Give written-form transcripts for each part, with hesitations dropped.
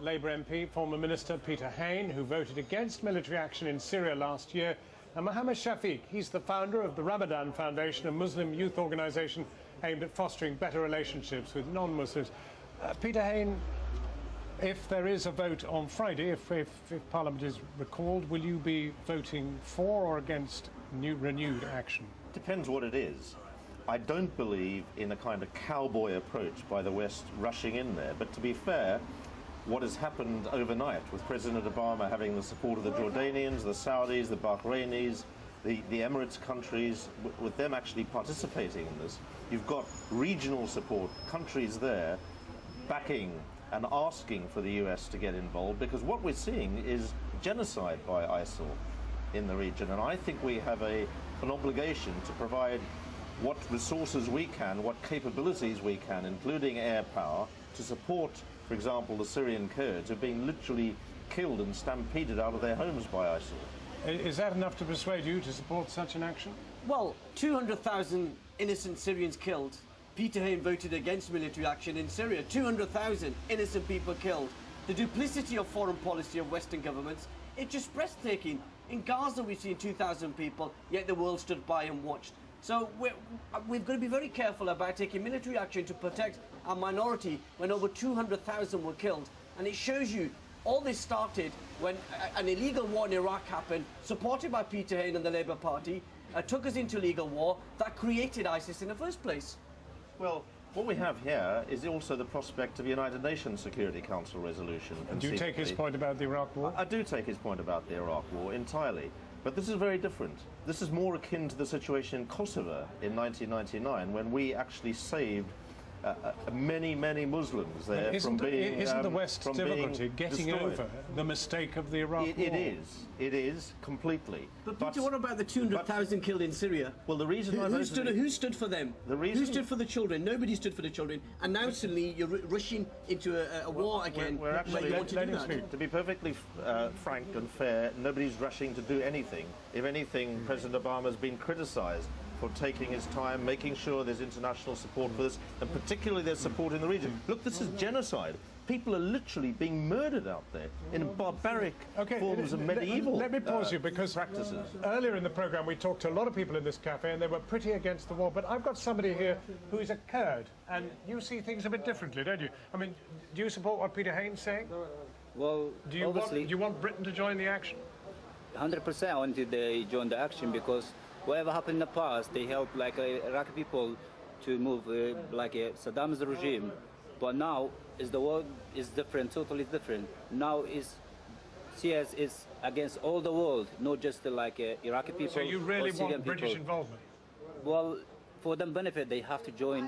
Labour MP, former Minister Peter Hain, who voted against military action in Syria last year, and Mohammed Shafiq. He's the founder of the Ramadhan Foundation, a Muslim youth organisation aimed at fostering better relationships with non-Muslims. Peter Hain, if there is a vote on Friday, if Parliament is recalled, will you be voting for or against renewed action? Depends what it is. I don't believe in a kind of cowboy approach by the West rushing in there. But to be fair, what has happened overnight with President Obama having the support of the Jordanians, the Saudis, the Bahrainis, the Emirates countries, with them actually participating in this, you've got regional support, countries there backing and asking for the US to get involved, because what we're seeing is genocide by ISIL in the region. And I think we have an obligation to provide what resources we can, what capabilities we can, including air power, to support, for example, the Syrian Kurds who are being literally killed and stampeded out of their homes by ISIL. Is that enough to persuade you to support such an action? Well, 200,000 innocent Syrians killed. Peter Hain voted against military action in Syria. 200,000 innocent people killed. The duplicity of foreign policy of Western governments, it's just breathtaking. In Gaza we've seen 2,000 people, yet the world stood by and watched. So we've got to be very careful about taking military action to protect our minority when over 200,000 were killed. And it shows you all this started when an illegal war in Iraq happened, supported by Peter Hain and the Labour Party, took us into legal war that created ISIS in the first place. Well, what we have here is also the prospect of a United Nations Security Council resolution. Do you take his point about the Iraq war? I do take his point about the Iraq war entirely. But this is very different. This is more akin to the situation in Kosovo in 1999, when we actually saved many Muslims there from being Isn't the West's difficulty getting destroyed over the mistake of the Iraq war? It is, completely. But Peter, what about the 200,000 killed in Syria? Well, the reason who stood for them? Who stood for the children? Nobody stood for the children. And now suddenly you're rushing into a war again. We're actually, to be perfectly frank and fair, nobody's rushing to do anything. If anything, President Obama's been criticised for taking his time, making sure there's international support for this, and particularly there's support in the region. Look, this is genocide. People are literally being murdered out there in barbaric forms of medieval Let me pause you, because practices. Earlier in the programme we talked to a lot of people in this cafe and they were pretty against the war, but I've got somebody here who is a Kurd, and you see things a bit differently, don't you? I mean, do you support what Peter Hain's saying? Well, do you want Britain to join the action? 100% I wanted to join the action, because whatever happened in the past, they helped Iraqi people to move like Saddam's regime. But now the world is different, totally different. Now CS is against all the world, not just Iraqi people. So you really want British people. involvement? Well, for them benefit, they have to join.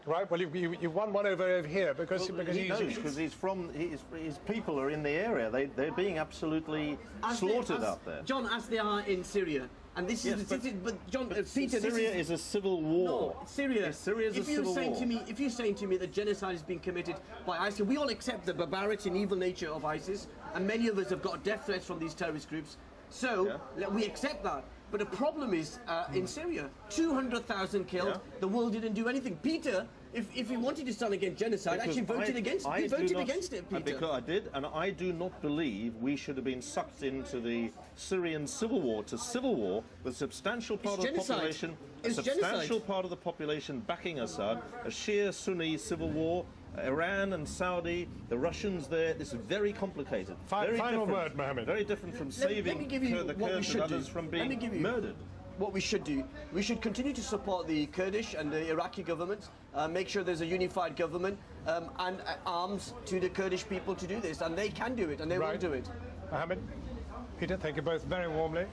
Right. Well, you won one over here because his people are in the area. They're being absolutely slaughtered out there. John, as they are in Syria. And this is, but John, Peter, Syria is a civil war. No, Syria. Syria is a civil war. If you're saying to me that genocide is being committed by ISIS, we all accept the barbarity and evil nature of ISIS, and many of us have got death threats from these terrorist groups. So we accept that. But the problem is in Syria, 200,000 killed. The world didn't do anything. Peter, if he wanted to stand against genocide, actually voted against it. He voted against it, Peter. Because I did, and I do not believe we should have been sucked into the Syrian civil war with substantial part of the population, part of the population backing Assad, a Shia Sunni civil war. Iran and Saudi, the Russians there. This is very complicated. Final word, Mohammed. Very different from saving the Kurds and others from being murdered. What we should do, we should continue to support the Kurdish and the Iraqi governments, make sure there's a unified government and arms to the Kurdish people to do this, and they can do it, and they will do it. Mohammed, Peter, thank you both very warmly.